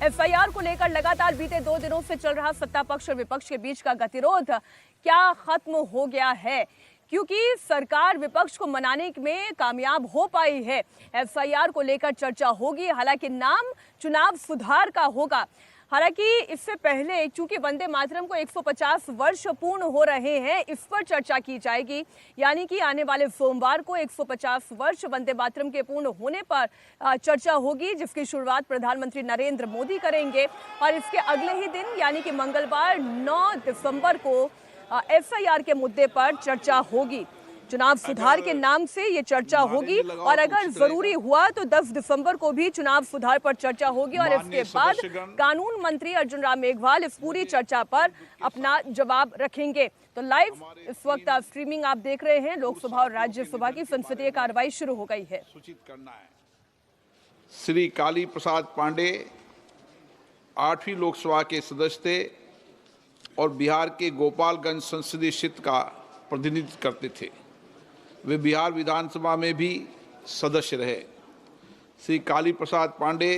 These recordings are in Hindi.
एफआईआर को लेकर लगातार बीते 2 दिनों से चल रहा सत्ता पक्ष और विपक्ष के बीच का गतिरोध क्या खत्म हो गया है? क्योंकि सरकार विपक्ष को मनाने में कामयाब हो पाई है। एफआईआर को लेकर चर्चा होगी, हालांकि नाम चुनाव सुधार का होगा। हालांकि इससे पहले चूंकि वंदे मातरम को 150 वर्ष पूर्ण हो रहे हैं, इस पर चर्चा की जाएगी। यानी कि आने वाले सोमवार को 150 वर्ष वंदे मातरम के पूर्ण होने पर चर्चा होगी, जिसकी शुरुआत प्रधानमंत्री नरेंद्र मोदी करेंगे। और इसके अगले ही दिन यानी कि मंगलवार 9 दिसंबर को एफआईआर के मुद्दे पर चर्चा होगी। चुनाव सुधार के नाम से ये चर्चा होगी और अगर जरूरी हुआ तो 10 दिसंबर को भी चुनाव सुधार पर चर्चा होगी। और इसके बाद कानून मंत्री अर्जुन राम मेघवाल इस पूरी चर्चा पर अपना जवाब रखेंगे। तो लाइव इस वक्त स्ट्रीमिंग आप देख रहे हैं। लोकसभा और राज्यसभा की संसदीय कार्रवाई शुरू हो गई है। सूचित करना है, श्री काली प्रसाद पांडे 8वीं लोकसभा के सदस्य थे और बिहार के गोपालगंज संसदीय क्षेत्र का प्रतिनिधित्व करते थे। वे बिहार विधानसभा में भी सदस्य रहे। श्री काली प्रसाद पांडे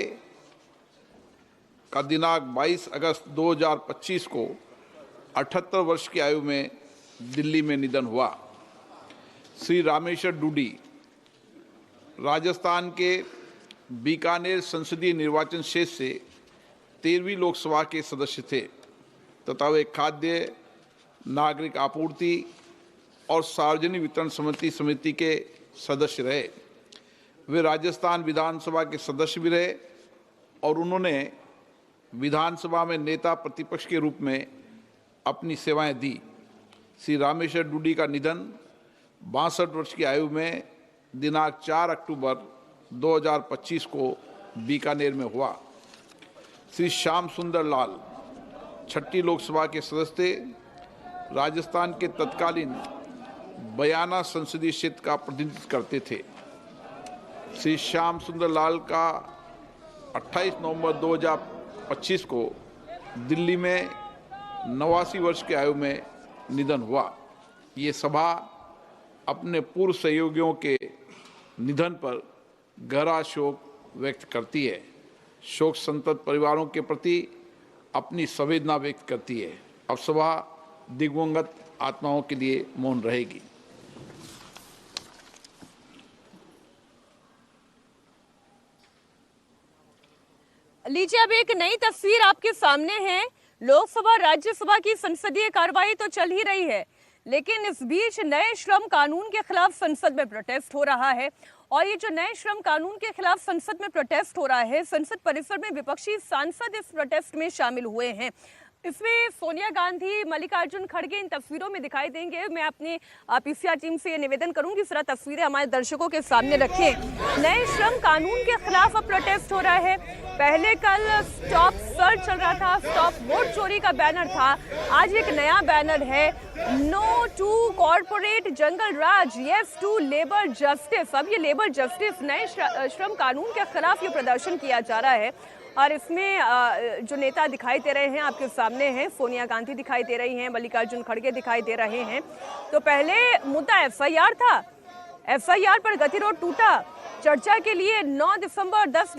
का दिनांक 22 अगस्त 2025 को 78 वर्ष की आयु में दिल्ली में निधन हुआ। श्री रामेश्वर डूडी राजस्थान के बीकानेर संसदीय निर्वाचन क्षेत्र से 13वीं लोकसभा के सदस्य थे तथा वे खाद्य नागरिक आपूर्ति और सार्वजनिक वितरण समिति के सदस्य रहे। वे राजस्थान विधानसभा के सदस्य भी रहे और उन्होंने विधानसभा में नेता प्रतिपक्ष के रूप में अपनी सेवाएं दी। श्री रामेश्वर डूडी का निधन 62 वर्ष की आयु में दिनांक 4 अक्टूबर 2025 को बीकानेर में हुआ। श्री श्याम सुंदर लाल 6ठी लोकसभा के सदस्य थे। राजस्थान के तत्कालीन बयाना संसदीय क्षेत्र का प्रतिनिधित्व करते थे। श्री श्याम सुंदर लाल का 28 नवंबर 2025 को दिल्ली में 89 वर्ष की आयु में निधन हुआ। ये सभा अपने पूर्व सहयोगियों के निधन पर गहरा शोक व्यक्त करती है। शोक संतप्त परिवारों के प्रति अपनी संवेदना व्यक्त करती है। अब सभा दिवंगत आत्माओं के लिए मौन रहेगी। लीजिए, अब एक नई तस्वीर आपके सामने है। लोकसभा राज्यसभा की संसदीय कार्रवाई तो चल ही रही है, लेकिन इस बीच नए श्रम कानून के खिलाफ संसद में प्रोटेस्ट हो रहा है। और ये जो नए श्रम कानून के खिलाफ संसद में प्रोटेस्ट हो रहा है, संसद परिसर में विपक्षी सांसद इस प्रोटेस्ट में शामिल हुए हैं। इसमें सोनिया गांधी, मल्लिकार्जुन खड़गे इन तस्वीरों में दिखाई देंगे। मैं अपनी पीसीआर टीम से ये निवेदन करूंगी, इस तरह तस्वीरें हमारे दर्शकों के सामने रखें। नए श्रम कानून के खिलाफ अब प्रोटेस्ट हो रहा है। पहले कल स्टॉप सर्च चल रहा था, स्टॉप वोट चोरी का बैनर था। आज एक नया बैनर है, no to corporate jungle raj, yes to labour justice. अब ये लेबर जस्टिस, नए श्रम कानून के खिलाफ ये प्रदर्शन किया जा रहा है। और इसमें जो नेता दिखाई दे रहे हैं आपके सामने हैं, सोनिया गांधी दिखाई दे रही हैं, मल्लिकार्जुन खड़गे दिखाई दे रहे हैं। तो पहले मुद्दा एफआईआर था, एफआईआर पर गतिरोध टूटा। चर्चा के लिए 9 दिसंबर 10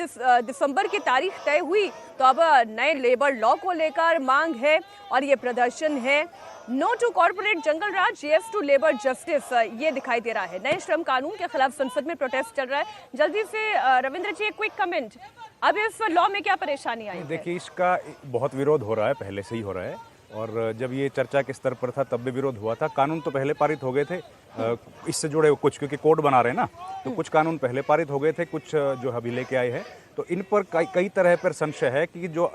दिसंबर की तारीख तय हुई। तो अब नए लेबर लॉ को लेकर मांग है और ये प्रदर्शन है। No to corporate jungle raj, yes to labour justice, ये दिखाई दे रहा है। नए श्रम कानून के खिलाफ संसद में प्रोटेस्ट चल रहा है। जल्दी से रविंद्र जी एक क्विक कमेंट, अब इस लॉ में क्या परेशानी आई? देखिए, इसका बहुत विरोध हो रहा है, पहले से ही हो रहा है। और जब ये चर्चा के स्तर पर था तब भी विरोध हुआ था। कानून तो पहले पारित हो गए थे, इससे जुड़े कुछ, क्योंकि कोड बना रहे हैं ना, तो कुछ कानून पहले पारित हो गए थे, कुछ जो अभी लेके आए हैं। तो इन पर कई तरह पर संशय है कि जो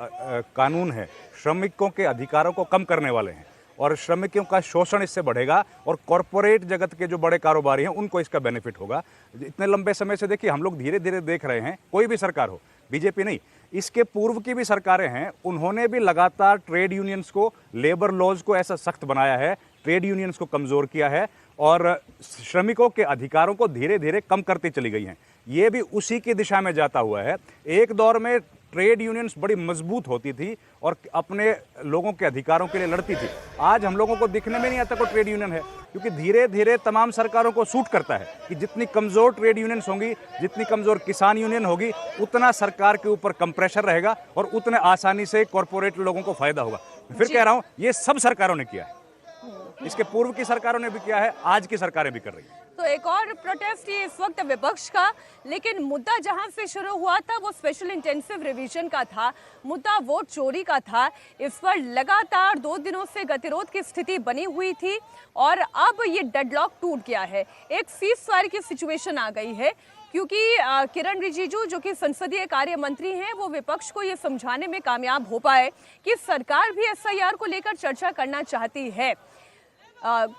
कानून है श्रमिकों के अधिकारों को कम करने वाले हैं और श्रमिकों का शोषण इससे बढ़ेगा और कॉरपोरेट जगत के जो बड़े कारोबारी हैं उनको इसका बेनिफिट होगा। इतने लंबे समय से देखिए, हम लोग धीरे धीरे देख रहे हैं, कोई भी सरकार हो, बीजेपी नहीं, इसके पूर्व की भी सरकारें हैं, उन्होंने भी लगातार ट्रेड यूनियंस को, लेबर लॉज को ऐसा सख्त बनाया है, ट्रेड यूनियंस को कमजोर किया है और श्रमिकों के अधिकारों को धीरे धीरे कम करती चली गई हैं। ये भी उसी की दिशा में जाता हुआ है। एक दौर में ट्रेड यूनियंस बड़ी मजबूत होती थी और अपने लोगों के अधिकारों के लिए लड़ती थी। आज हम लोगों को दिखने में नहीं आता कोई ट्रेड यूनियन है, क्योंकि धीरे धीरे तमाम सरकारों को सूट करता है कि जितनी कमजोर ट्रेड यूनियंस होंगी, जितनी कमजोर किसान यूनियन होगी, उतना सरकार के ऊपर कम प्रेशर रहेगा और उतने आसानी से कॉरपोरेट लोगों को फायदा होगा। फिर कह रहा हूं, ये सब सरकारों ने किया है, इसके पूर्व की सरकारों ने भी किया है, आज की सरकारें भी कर रही हैं। तो एक और प्रोटेस्ट ये इस वक्त विपक्ष का, लेकिन मुद्दा जहां से शुरू हुआ था वो स्पेशल इंटेंसिव रिवीजन का था, मुद्दा वोट चोरी का था। इस पर लगातार 2 दिनों से गतिरोध की स्थिति बनी हुई थी और अब ये डेडलॉक टूट गया है, एक सीज़फायर की सिचुएशन आ गई है, क्योंकि किरण रिजिजू जो कि संसदीय कार्य मंत्री हैं, वो विपक्ष को ये समझाने में कामयाब हो पाए कि सरकार भी एसआईआर को लेकर चर्चा करना चाहती है।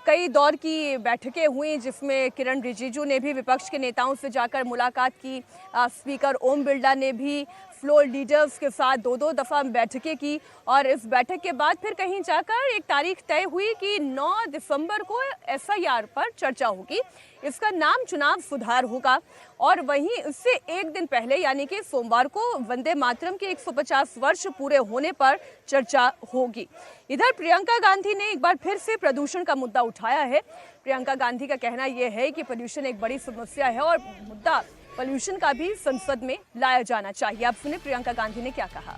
कई दौर की बैठकें हुई जिसमें किरण रिजिजू ने भी विपक्ष के नेताओं से जाकर मुलाकात की, स्पीकर ओम बिरला ने भी फ्लोर लीडर्स के साथ 2-2 दफ़ा बैठकें की और इस बैठक के बाद फिर कहीं जाकर एक तारीख तय हुई कि 9 दिसंबर को एसआईआर पर चर्चा होगी, इसका नाम चुनाव सुधार होगा। और वहीं इससे एक दिन पहले यानी कि सोमवार को वंदे मातरम के 150 वर्ष पूरे होने पर चर्चा होगी। इधर प्रियंका गांधी ने एक बार फिर से प्रदूषण का मुद्दा उठाया है। प्रियंका गांधी का कहना यह है कि प्रदूषण एक बड़ी समस्या है और मुद्दा पोल्यूशन का भी संसद में लाया जाना चाहिए। आप सुने प्रियंका गांधी ने क्या कहा।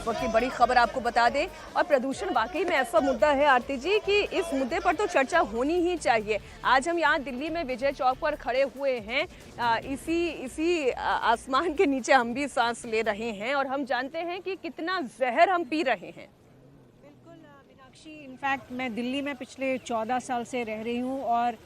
वक्त की बड़ी खबर आपको बता दें, और प्रदूषण वाकई में ऐसा मुद्दा है आरती जी कि इस मुद्दे पर तो चर्चा होनी ही चाहिए। आज हम यहाँ दिल्ली में विजय चौक पर खड़े हुए हैं, इसी आसमान के नीचे हम भी सांस ले रहे हैं और हम जानते हैं कि कितना जहर हम पी रहे हैं। बिल्कुल मीनाक्षी, इनफैक्ट मैं दिल्ली में पिछले 14 साल से रह रही हूँ और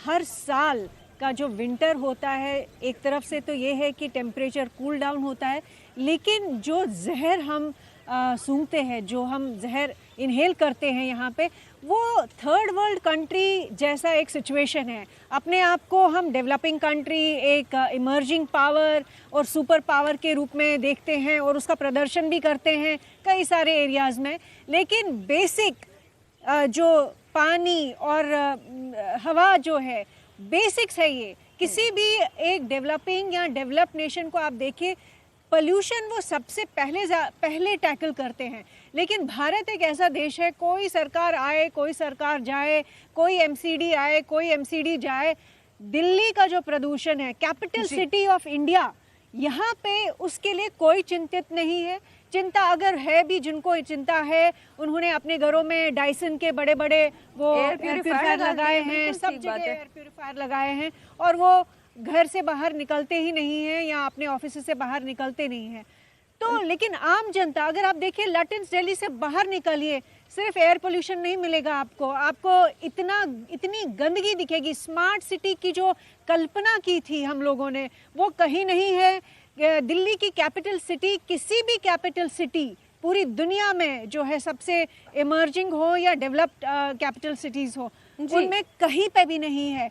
हर साल का जो विंटर होता है, एक तरफ से तो ये है कि टेम्परेचर कूल डाउन होता है, लेकिन जो जहर हम सूंघते हैं, जो हम जहर इनहेल करते हैं यहाँ पे, वो थर्ड वर्ल्ड कंट्री जैसा एक सिचुएशन है। अपने आप को हम डेवलपिंग कंट्री, एक इमर्जिंग पावर और सुपर पावर के रूप में देखते हैं और उसका प्रदर्शन भी करते हैं कई सारे एरियाज़ में, लेकिन बेसिक जो पानी और हवा जो है, बेसिक्स है ये। किसी भी एक डेवलपिंग या डेवलप नेशन को आप देखिए, पोल्यूशन वो सबसे पहले टैकल करते हैं। लेकिन भारत एक ऐसा देश है, कोई सरकार आए, कोई सरकार जाए, कोई एमसीडी आए, कोई एमसीडी जाए, दिल्ली का जो प्रदूषण है, कैपिटल सिटी ऑफ इंडिया, यहाँ पे उसके लिए कोई चिंतित नहीं है। चिंता अगर है भी, जिनको चिंता है, उन्होंने अपने घरों में डायसन के बड़े बड़े वो एयर प्यूरिफायर लगाए हैं, सब जगह एयर प्यूरिफायर लगाए हैं और वो घर से बाहर निकलते ही नहीं हैं या अपने ऑफिस से बाहर निकलते नहीं हैं। तो लेकिन आम जनता, अगर आप देखिए लैटिन्स दिल्ली से बाहर निकलिए, सिर्फ एयर पोल्यूशन नहीं मिलेगा आपको इतनी गंदगी दिखेगी। स्मार्ट सिटी की जो कल्पना की थी हम लोगों ने, वो कहीं नहीं है। दिल्ली की कैपिटल सिटी, किसी भी कैपिटल सिटी पूरी दुनिया में जो है सबसे इमर्जिंग हो या डेवलप्ड कैपिटल सिटीज़ हो, उनमें कहीं पे भी नहीं है,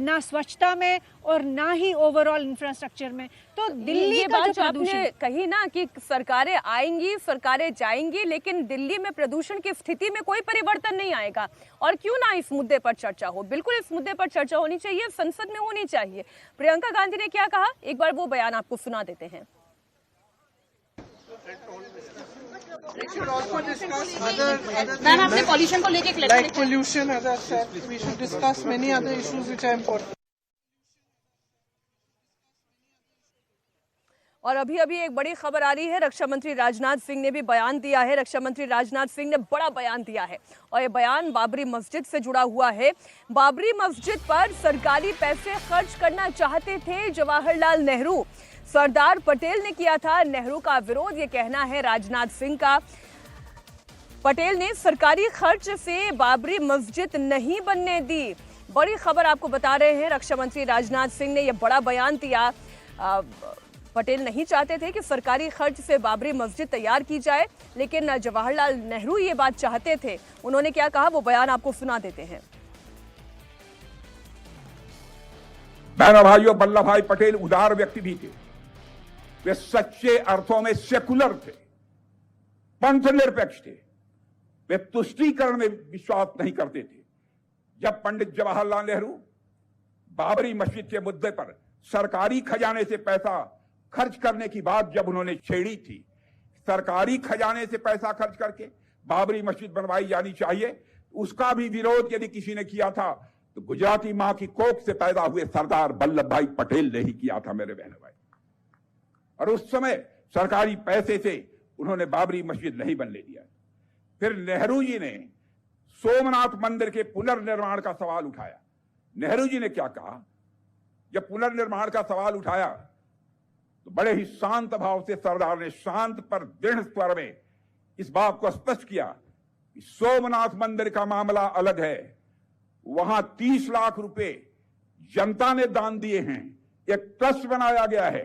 ना स्वच्छता में और ना ही ओवरऑल इंफ्रास्ट्रक्चर में। तो दिल्ली का जो आपने कही ना कि सरकारें आएंगी, सरकारें जाएंगी, लेकिन दिल्ली में प्रदूषण की स्थिति में कोई परिवर्तन नहीं आएगा। और क्यों ना इस मुद्दे पर चर्चा हो, बिल्कुल इस मुद्दे पर चर्चा होनी चाहिए, संसद में होनी चाहिए। प्रियंका गांधी ने क्या कहा, एक बार वो बयान आपको सुना देते हैं। मैम, आपने पॉल्यूशन को लेके like pollution, as I said, we should discuss many other issues which are important. और अभी एक बड़ी खबर आ रही है, रक्षा मंत्री राजनाथ सिंह ने भी बयान दिया है। रक्षा मंत्री राजनाथ सिंह ने बड़ा बयान दिया है और ये बयान बाबरी मस्जिद से जुड़ा हुआ है। बाबरी मस्जिद पर सरकारी पैसे खर्च करना चाहते थे जवाहरलाल नेहरू, सरदार पटेल ने किया था नेहरू का विरोध, ये कहना है राजनाथ सिंह का। पटेल ने सरकारी खर्च से बाबरी मस्जिद नहीं बनने दी। बड़ी खबर आपको बता रहे हैं, रक्षा मंत्री राजनाथ सिंह ने यह बड़ा बयान दिया। पटेल नहीं चाहते थे कि सरकारी खर्च से बाबरी मस्जिद तैयार की जाए, लेकिन जवाहरलाल नेहरू ये बात चाहते थे। उन्होंने क्या कहा, वो बयान आपको सुना देते हैं। बहनों भाइयों, वल्लभ भाई पटेल उदार व्यक्ति भी थे। वे सच्चे अर्थों में सेकुलर थे, पंथ निरपेक्ष थे। वे तुष्टीकरण में विश्वास नहीं करते थे। जब पंडित जवाहरलाल नेहरू बाबरी मस्जिद के मुद्दे पर सरकारी खजाने से पैसा खर्च करने की बात जब उन्होंने छेड़ी थी, सरकारी खजाने से पैसा खर्च करके बाबरी मस्जिद बनवाई जानी चाहिए, उसका भी विरोध यदि किसी ने किया था तो गुजराती मां की कोख से पैदा हुए सरदार वल्लभ भाई पटेल ने ही किया था मेरे बहनों भाई। और उस समय सरकारी पैसे से उन्होंने बाबरी मस्जिद नहीं बनने दिया। फिर नेहरू जी ने सोमनाथ मंदिर के पुनर्निर्माण का सवाल उठाया। नेहरू जी ने क्या कहा, जब पुनर्निर्माण का सवाल उठाया तो बड़े ही शांत भाव से सरदार ने शांत पर दृढ़ स्वर में इस बात को स्पष्ट किया कि सोमनाथ मंदिर का मामला अलग है, वहां 30 लाख रुपए जनता ने दान दिए हैं, एक ट्रस्ट बनाया गया है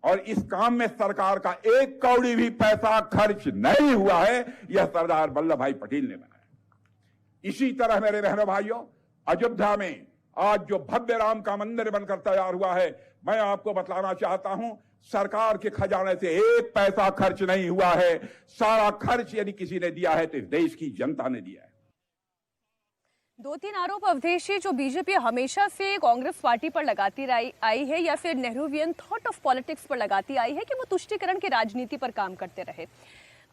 और इस काम में सरकार का एक कौड़ी भी पैसा खर्च नहीं हुआ है, यह सरदार वल्लभ भाई पटेल ने बनाया। इसी तरह मेरे बहनों भाइयों, अयोध्या में आज जो भव्य राम का मंदिर बनकर तैयार हुआ है, मैं आपको बतलाना चाहता हूं, सरकार के खजाने से एक पैसा खर्च नहीं हुआ है। सारा खर्च यदि किसी ने दिया है तो इस देश की जनता ने दिया है। 2-3 आरोप अवधेश जी जो बीजेपी हमेशा से कांग्रेस पार्टी पर लगाती आई है या फिर नेहरूवियन थॉट ऑफ पॉलिटिक्स पर लगाती आई है कि वो तुष्टीकरण की राजनीति पर काम करते रहे।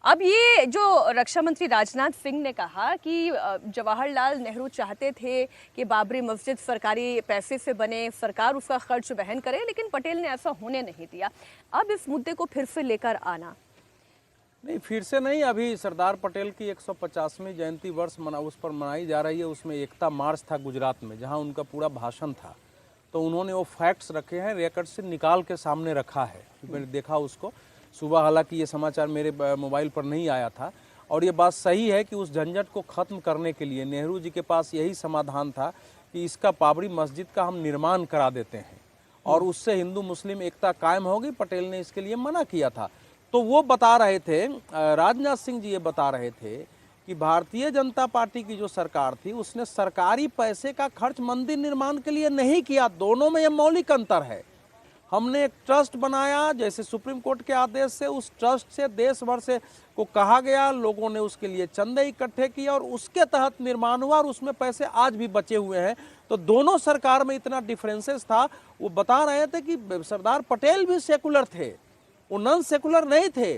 अब ये जो रक्षा मंत्री राजनाथ सिंह ने कहा कि जवाहरलाल नेहरू चाहते थे कि बाबरी मस्जिद सरकारी पैसे से बने, सरकार उसका खर्च वहन करे, लेकिन पटेल ने ऐसा होने नहीं दिया। अब इस मुद्दे को फिर से लेकर आना नहीं, फिर से नहीं, अभी सरदार पटेल की 150वीं जयंती वर्ष उस पर मनाई जा रही है। उसमें एकता मार्च था गुजरात में, जहां उनका पूरा भाषण था, तो उन्होंने वो फैक्ट्स रखे हैं, रिकॉर्ड से निकाल के सामने रखा है। मैंने देखा उसको सुबह, हालांकि ये समाचार मेरे मोबाइल पर नहीं आया था। और ये बात सही है कि उस झंझट को ख़त्म करने के लिए नेहरू जी के पास यही समाधान था कि इसका बाबरी मस्जिद का हम निर्माण करा देते हैं और उससे हिंदू मुस्लिम एकता कायम होगी। पटेल ने इसके लिए मना किया था। तो वो बता रहे थे, राजनाथ सिंह जी ये बता रहे थे कि भारतीय जनता पार्टी की जो सरकार थी उसने सरकारी पैसे का खर्च मंदिर निर्माण के लिए नहीं किया। दोनों में यह मौलिक अंतर है। हमने एक ट्रस्ट बनाया, जैसे सुप्रीम कोर्ट के आदेश से उस ट्रस्ट से देश भर से को कहा गया, लोगों ने उसके लिए चंदे इकट्ठे किए और उसके तहत निर्माण हुआ और उसमें पैसे आज भी बचे हुए हैं। तो दोनों सरकार में इतना डिफरेंसेस था। वो बता रहे थे कि सरदार पटेल भी सेकुलर थे, वो नॉन सेकुलर नहीं थे,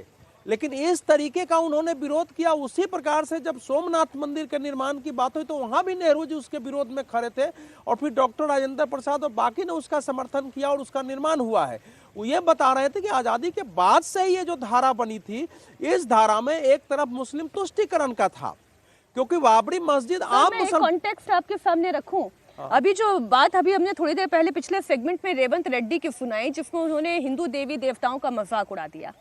लेकिन इस तरीके का उन्होंने विरोध किया। उसी प्रकार से जब सोमनाथ मंदिर के निर्माण की बात हुई तो वहां भी नेहरू जी उसके विरोध में खड़े थे और फिर डॉक्टर राजेंद्र प्रसाद और बाकी ने उसका समर्थन किया और उसका निर्माण हुआ है। वो ये बता रहे थे कि आज़ादी के बाद से ये जो धारा बनी थी, इस धारा में एक तरफ मुस्लिम तुष्टीकरण का था, क्योंकि बाबरी मस्जिद आप कॉन्टेक्स्ट आपके सामने रखूं। अभी जो बात अभी हमने थोड़ी देर पहले पिछले सेगमेंट में रेवंत रेड्डी की सुनाई, जिसमें उन्होंने हिंदू देवी देवताओं का मजाक उड़ा दिया।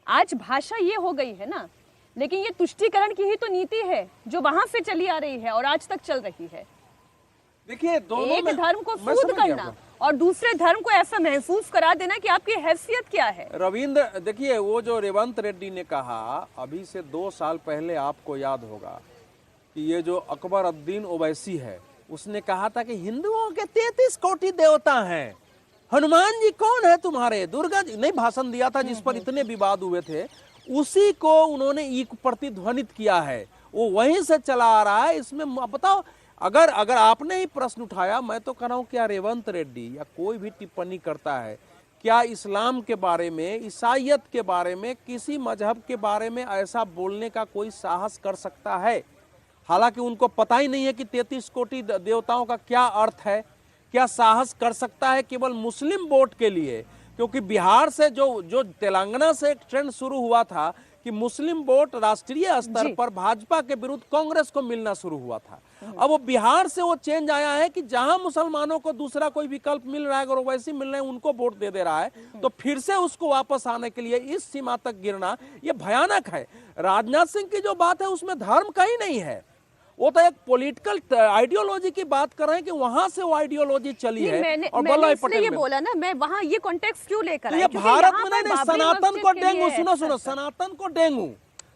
आज भाषा ये हो गई है ना, लेकिन ये तुष्टीकरण की ही तो नीति है जो वहां से चली आ रही है और आज तक चल रही है। देखिए, दोनों एक धर्म को सूद करना और दूसरे धर्म को ऐसा महसूस करा देना कि आपकी हैसियत क्या है। रविंद्र, देखिए, वो जो रेवंत रेड्डी ने कहा अभी से 2 साल पहले, आपको याद होगा कि ये जो अकबर उद्दीन ओवैसी है, उसने कहा था कि हिंदुओं के 33 कोटि देवता हैं, हनुमान जी कौन है तुम्हारे, दुर्गा जी, नहीं भाषण दिया था जिस पर इतने विवाद हुए थे, उसी को उन्होंने प्रतिध्वनित किया है। वो वहीं से चला आ रहा है। इसमें बताओ, अगर आपने ही प्रश्न उठाया, मैं तो कह रहा हूं, क्या रेवंत रेड्डी या कोई भी टिप्पणी करता है, क्या इस्लाम के बारे में, ईसाइयत के बारे में, किसी मजहब के बारे में ऐसा बोलने का कोई साहस कर सकता है? हालांकि उनको पता ही नहीं है कि 33 कोटि देवताओं का क्या अर्थ है। क्या साहस कर सकता है केवल मुस्लिम वोट के लिए? क्योंकि बिहार से जो तेलंगाना से एक ट्रेंड शुरू हुआ था कि मुस्लिम वोट राष्ट्रीय स्तर पर भाजपा के विरुद्ध कांग्रेस को मिलना शुरू हुआ था। अब वो बिहार से वो चेंज आया है कि जहां मुसलमानों को दूसरा कोई विकल्प मिल रहा है, अगर वैसे मिल रहे हैं, उनको वोट दे रहा है, तो फिर से उसको वापस आने के लिए इस सीमा तक गिरना, ये भयानक है। राजनाथ सिंह की जो बात है उसमें धर्म कहीं नहीं है। वो तो एक पॉलिटिकल आइडियोलॉजी की बात कर रहे हैं कि वहां से वो आइडियोलॉजी चली है। और मैंने इसलिए ये बोला ना, मैं वहां ये कॉन्टेक्स्ट क्यों लेकर आई? भारत में नहीं, सनातन को डेंगू, सुनो, सनातन को डेंगू,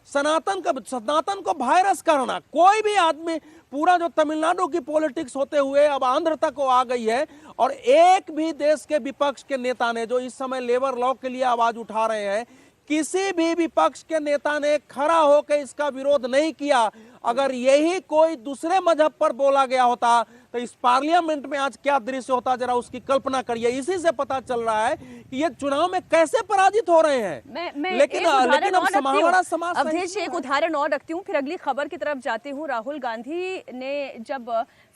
सनातन को वायरस करना, कोई भी आदमी, पूरा जो तमिलनाडु की पॉलिटिक्स होते हुए अब आंध्र तक वो आ गई है, और एक भी देश के विपक्ष के नेता ने, जो इस समय लेबर लॉ के लिए आवाज उठा रहे हैं, किसी भी विपक्ष के नेता ने खड़ा होकर इसका विरोध नहीं किया। अगर यही कोई दूसरे मजहब पर बोला गया होता तो इस पार्लियामेंट में आज क्या दृश्य होता, जरा उसकी कल्पना करिए। इसी से पता चल रहा है कि ये चुनाव में कैसे पराजित हो रहे हैं। लेकिन अब समाहवाड़ा समाज अवधेश एक उदाहरण और रखती हूँ, फिर अगली खबर की तरफ जाती हूँ। राहुल गांधी ने जब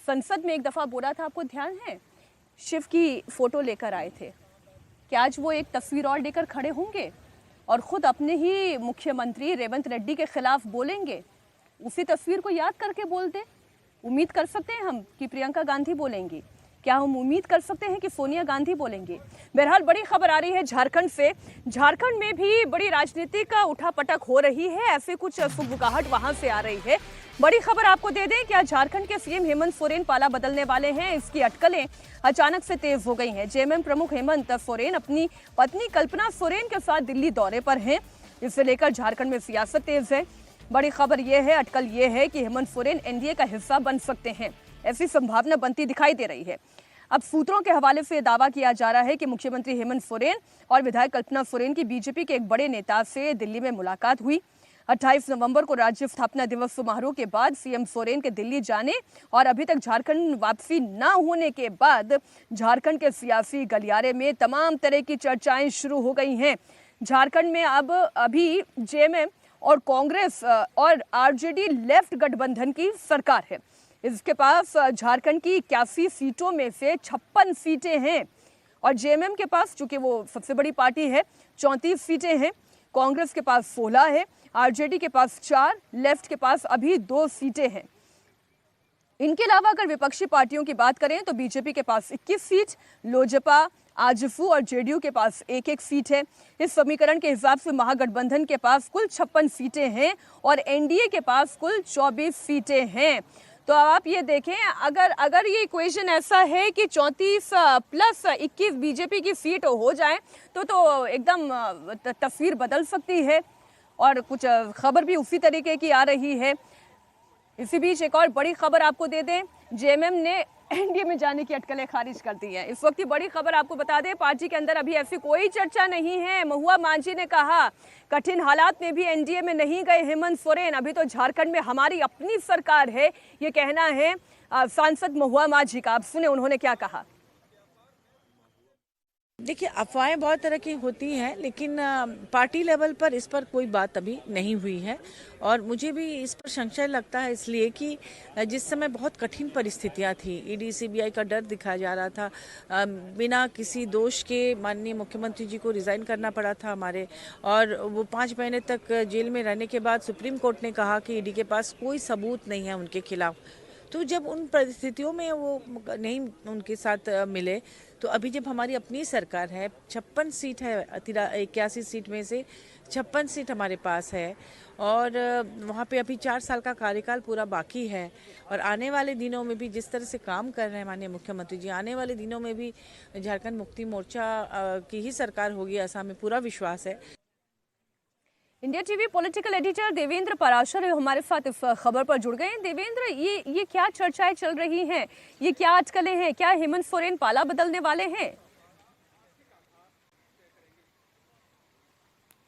संसद में एक दफा बोला था, आपको ध्यान है, शिव की फोटो लेकर आए थे, कि आज वो एक तस्वीर और लेकर खड़े होंगे और खुद अपने ही मुख्यमंत्री रेवंत रेड्डी के खिलाफ बोलेंगे, उसी तस्वीर को याद करके बोलते। उम्मीद कर सकते हैं हम कि प्रियंका गांधी बोलेंगी? क्या हम उम्मीद कर सकते हैं कि सोनिया गांधी बोलेंगे? बहरहाल बड़ी खबर आ रही है झारखंड से। झारखंड में भी बड़ी राजनीतिक उठापटक हो रही है, ऐसे कुछ सुगबुगाहट वहां से आ रही है। बड़ी खबर आपको दे दें, क्या झारखंड के सीएम हेमंत सोरेन पाला बदलने वाले हैं, इसकी अटकलें अचानक से तेज हो गई हैं। जेएमएम प्रमुख हेमंत सोरेन अपनी पत्नी कल्पना सोरेन के साथ दिल्ली दौरे पर हैं। इसे लेकर झारखंड में सियासत तेज है। बड़ी खबर यह है, अटकल यह है कि हेमंत सोरेन एनडीए का हिस्सा बन सकते हैं, ऐसी संभावना बनती दिखाई दे रही है। अब सूत्रों के हवाले से दावा किया जा रहा है कि मुख्यमंत्री हेमंत सोरेन और विधायक कल्पना सोरेन की बीजेपी के एक बड़े नेता से दिल्ली में मुलाकात हुई। 28 नवंबर को राज्य स्थापना दिवस समारोह के बाद सीएम सोरेन के दिल्ली जाने और अभी तक झारखंड वापसी न होने के बाद झारखंड के सियासी गलियारे में तमाम तरह की चर्चाएं शुरू हो गई हैं। झारखंड में अब अभी जेएमएम और कांग्रेस और आरजेडी लेफ्ट गठबंधन की सरकार है। इसके पास झारखंड की 81 सीटों में से 56 सीटें हैं और जेएमएम के पास, चूंकि वो सबसे बड़ी पार्टी है, 34 सीटें हैं। कांग्रेस के पास 16 है, आरजेडी के पास 4, लेफ्ट के पास अभी 2 सीटें हैं। इनके अलावा अगर विपक्षी पार्टियों की बात करें तो बीजेपी के पास 21 सीट, लोजपा, आजसू और जेडीयू के पास 1-1 सीट है। इस समीकरण के हिसाब से महागठबंधन के पास कुल 56 सीटें हैं और एनडीए के पास कुल 24 सीटें हैं। तो आप ये देखें, अगर ये इक्वेशन ऐसा है कि 34 प्लस 21 बीजेपी की सीट हो जाए तो एकदम तस्वीर बदल सकती है। और कुछ खबर भी उसी तरीके की आ रही है। इसी बीच एक और बड़ी खबर आपको दे दें, जेएमएम ने एनडीए में जाने की अटकलें खारिज कर दी हैं। इस वक्त की बड़ी खबर आपको बता दें, पार्टी के अंदर अभी ऐसी कोई चर्चा नहीं है। महुआ मांझी ने कहा, कठिन हालात में भी एनडीए में नहीं गए हेमंत सोरेन, अभी तो झारखंड में हमारी अपनी सरकार है, ये कहना है सांसद महुआ मांझी का। आप सुने उन्होंने क्या कहा। देखिए, अफवाहें बहुत तरह की होती हैं, लेकिन पार्टी लेवल पर इस पर कोई बात अभी नहीं हुई है और मुझे भी इस पर संशय लगता है, इसलिए कि जिस समय बहुत कठिन परिस्थितियां थी, ईडी सीबीआई का डर दिखाया जा रहा था, बिना किसी दोष के माननीय मुख्यमंत्री जी को रिज़ाइन करना पड़ा था हमारे, और वो 5 महीने तक जेल में रहने के बाद सुप्रीम कोर्ट ने कहा कि ईडी के पास कोई सबूत नहीं है उनके खिलाफ। तो जब उन परिस्थितियों में वो नहीं उनके साथ मिले, तो अभी जब हमारी अपनी सरकार है, 56 सीट है, 81 सीट में से 56 सीट हमारे पास है और वहाँ पे अभी 4 साल का कार्यकाल पूरा बाकी है और आने वाले दिनों में भी जिस तरह से काम कर रहे हैं माननीय मुख्यमंत्री जी, आने वाले दिनों में भी झारखंड मुक्ति मोर्चा की ही सरकार होगी, ऐसा हमें पूरा विश्वास है। India TV political editor Devendra Parashar हमारे साथ इस खबर पर जुड़ गए हैं। देवेंद्र, ये क्या चर्चाएं चल रही हैं, ये क्या अटकलें हैं, क्या हेमंत सोरेन पाला बदलने वाले हैं?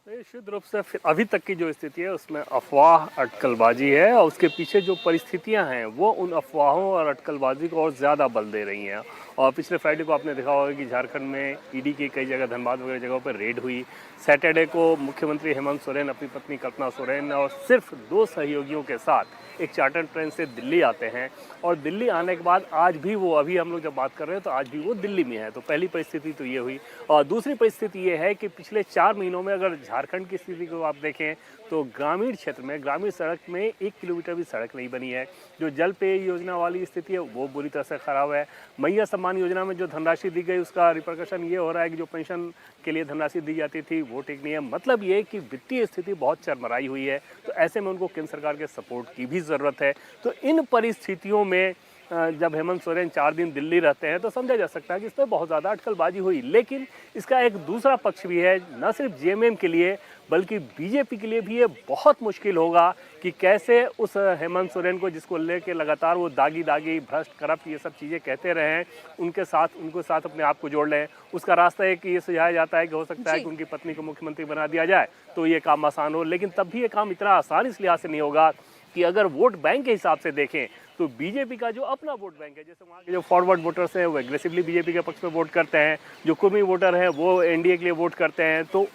निश्चित रूप से अभी तक की जो स्थिति है उसमें अफवाह, अटकलबाजी है और उसके पीछे जो परिस्थितियां हैं वो उन अफवाहों और अटकलबाजी को और ज़्यादा बल दे रही हैं। और पिछले फ्राइडे को आपने देखा होगा कि झारखंड में ईडी की कई जगह, धनबाद वगैरह जगहों पर रेड हुई। सैटरडे को मुख्यमंत्री हेमंत सोरेन अपनी पत्नी कल्पना सोरेन और सिर्फ 2 सहयोगियों के साथ एक चार्टर्ड ट्रेन से दिल्ली आते हैं और दिल्ली आने के बाद आज भी वो, अभी हम लोग जब बात कर रहे हैं तो आज भी वो दिल्ली में है। तो पहली परिस्थिति तो ये हुई और दूसरी परिस्थिति ये है कि पिछले 4 महीनों में अगर झारखंड की स्थिति को आप देखें तो ग्रामीण क्षेत्र में, ग्रामीण सड़क में 1 किलोमीटर भी सड़क नहीं बनी है। जो जल पेय योजना वाली स्थिति है वो बुरी तरह से खराब है। मैया सम्मान योजना में जो धनराशि दी गई उसका रिपरकशन ये हो रहा है कि जो पेंशन के लिए धनराशि दी जाती थी वो ठीक नहीं है। मतलब ये कि वित्तीय स्थिति बहुत चरमराई हुई है, तो ऐसे में उनको केंद्र सरकार के सपोर्ट की भी ज़रूरत है। तो इन परिस्थितियों में जब हेमंत सोरेन 4 दिन दिल्ली रहते हैं तो समझा जा सकता है कि इस पर बहुत ज़्यादा अटकलबाजी हुई। लेकिन इसका एक दूसरा पक्ष भी है, न सिर्फ जेएमएम के लिए बल्कि बीजेपी के लिए भी ये बहुत मुश्किल होगा कि कैसे उस हेमंत सोरेन को, जिसको लेके लगातार वो दागी, भ्रष्ट, करप्ट ये सब चीज़ें कहते रहे हैं, उनके साथ अपने आप को जोड़ लें। उसका रास्ता है कि ये सुझाया जाता है कि हो सकता है कि उनकी पत्नी को मुख्यमंत्री बना दिया जाए तो ये काम आसान हो, लेकिन तब भी ये काम इतना आसान इस लिहाज से नहीं होगा कि अगर वोट बैंक के हिसाब से देखें तो बीजेपी का जो अपना वोट बैंक है, जैसे वहाँ के जो फॉरवर्ड वोटर्स हैं वो एग्रेसिवली बीजेपी के पक्ष में वोट करते हैं, जो कुमी वोटर हैं वो एनडीए के लिए वोट करते हैं, तो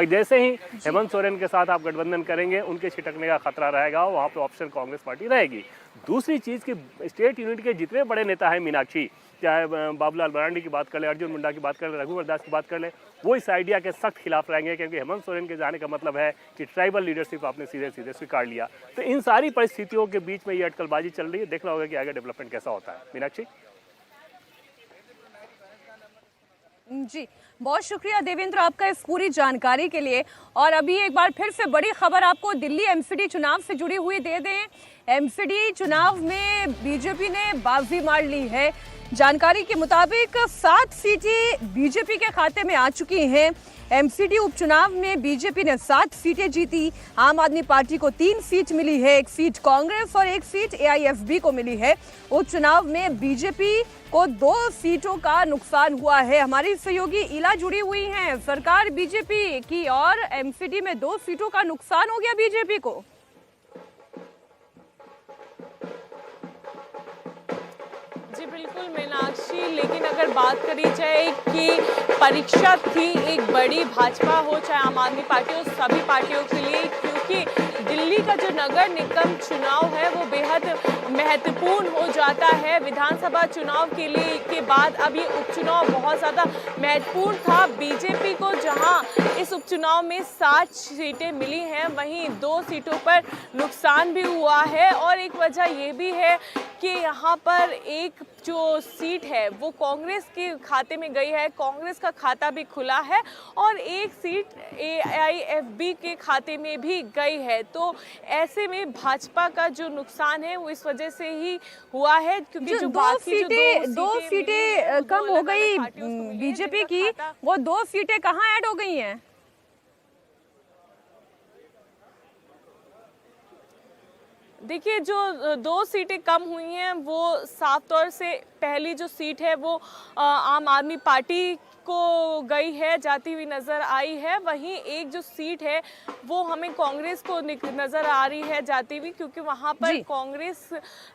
जैसे ही हेमंत सोरेन के साथ आप गठबंधन करेंगे उनके छिटकने का खतरा रहेगा, वहाँ पे ऑप्शन कांग्रेस पार्टी रहेगी। दूसरी चीज़ कि स्टेट यूनिट के जितने बड़े नेता हैं मीनाक्षी, चाहे बाबूलाल मरांडी की बात कर ले, अर्जुन मुंडा की बात कर ले, रघुवर दास की बात कर ले, वो इस आइडिया के सख्त खिलाफ रहेंगे, क्योंकि हेमंत सोरेन के जाने का मतलब है कि ट्राइबल लीडरशिप आपने सीधे सीधे स्वीकार लिया। तो इन सारी परिस्थितियों के बीच में ये अटकलबाजी चल रही है, देखना होगा कि आगे डेवलपमेंट कैसा होता है। मीनाक्षी जी, बहुत शुक्रिया देवेंद्र आपका इस पूरी जानकारी के लिए। और अभी एक बार फिर से बड़ी खबर आपको दिल्ली एमसीडी चुनाव से जुड़ी हुई दे दें। एमसीडी चुनाव में बीजेपी ने बाजी मार ली है। जानकारी के मुताबिक 7 सीटें बीजेपी के खाते में आ चुकी हैं। एमसीडी उपचुनाव में बीजेपी ने 7 सीटें जीती। आम आदमी पार्टी को 3 सीट मिली है, 1 सीट कांग्रेस और 1 सीट एआईएफबी को मिली है। उपचुनाव में बीजेपी को 2 सीटों का नुकसान हुआ है। हमारी सहयोगी इला जुड़ी हुई हैं। सरकार बीजेपी की और एमसीडी में 2 सीटों का नुकसान हो गया बीजेपी को। जी बिल्कुल मीनाक्षी, लेकिन अगर बात करी जाए कि परीक्षा थी एक बड़ी, भाजपा हो चाहे आम आदमी पार्टी हो, सभी पार्टियों के लिए, क्योंकि दिल्ली का जो नगर निगम चुनाव है वो बेहद महत्वपूर्ण हो जाता है। विधानसभा चुनाव के लिए के बाद अब ये उपचुनाव बहुत ज़्यादा महत्वपूर्ण था। बीजेपी को जहां इस उपचुनाव में 7 सीटें मिली हैं, वहीं 2 सीटों पर नुकसान भी हुआ है। और एक वजह ये भी है कि यहाँ पर एक जो सीट है वो कांग्रेस के खाते में गई है, कांग्रेस का खाता भी खुला है, और एक सीट एआईएफबी के खाते में भी गई है। तो ऐसे में भाजपा का जो नुकसान है वो इस वजह से ही हुआ है, क्योंकि जो बाकी दो सीटें कम हो गई बीजेपी की, वो 2 सीटें कहाँ ऐड हो गई हैं? देखिए, जो 2 सीटें कम हुई हैं वो साफ तौर से पहली जो सीट है वो आम आदमी पार्टी को गई है, जाती हुई नज़र आई है। वहीं एक जो सीट है वो हमें कांग्रेस को नज़र आ रही है जाती हुई, क्योंकि वहाँ पर कांग्रेस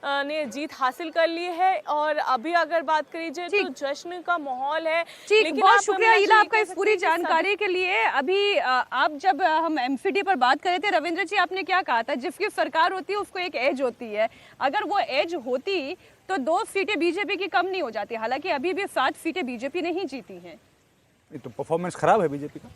ने जीत हासिल कर ली है। और अभी अगर बात करी जाए तो जश्न का माहौल है। लेकिन बहुत शुक्रिया इला आपका इस पूरी जानकारी के लिए। अभी आप जब हम एमसीडी पर बात कर रहे थे रविंद्र जी, आपने क्या कहा था, जिसकी सरकार होती है उसको एक एज होती है। अगर वो एज होती तो 2 सीटें बीजेपी की कम नहीं हो जाती। हालांकि अभी भी 7 सीटें बीजेपी ने ही जीती हैं। तो परफॉर्मेंस खराब है बीजेपी का,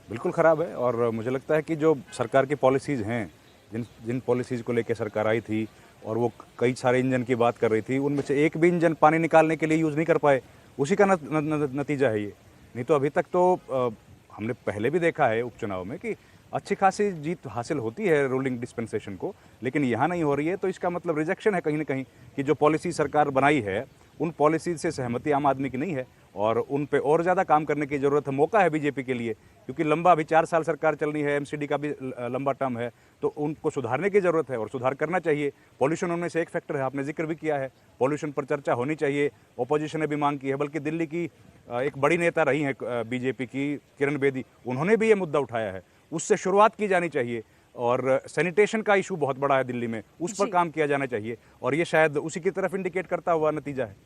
बिल्कुल खराब है। और मुझे लगता है कि जो सरकार की पॉलिसीज़ हैं, जिन पॉलिसीज़ को लेकर सरकार आई थी और वो कई सारे इंजन की बात कर रही थी, उनमें से एक भी इंजन पानी निकालने के लिए यूज़ नहीं कर पाए। उसी का नतीजा है ये। नहीं तो अभी तक तो हमने पहले भी देखा है उपचुनाव में कि अच्छी खासी जीत हासिल होती है रूलिंग डिस्पेंसेशन को, लेकिन यहाँ नहीं हो रही है। तो इसका मतलब रिजेक्शन है कहीं ना कहीं कि जो पॉलिसी सरकार बनाई है उन पॉलिसी से सहमति आम आदमी की नहीं है और उन पे और ज़्यादा काम करने की ज़रूरत है। मौका है बीजेपी के लिए, क्योंकि लंबा अभी 4 साल सरकार चलनी है, एमसीडी का भी लंबा टर्म है, तो उनको सुधारने की ज़रूरत है और सुधार करना चाहिए। पॉल्यूशन उनमें से एक फैक्टर है, आपने जिक्र भी किया है, पॉल्यूशन पर चर्चा होनी चाहिए। ऑपोजिशन ने भी मांग की है, बल्कि दिल्ली की एक बड़ी नेता रही हैं बीजेपी की किरण बेदी, उन्होंने भी ये मुद्दा उठाया है। उससे शुरुआत की जानी चाहिए। और सैनिटेशन का इशू बहुत बड़ा है दिल्ली में, उस पर काम किया जाना चाहिए और ये शायद उसी की तरफ इंडिकेट करता हुआ नतीजा है।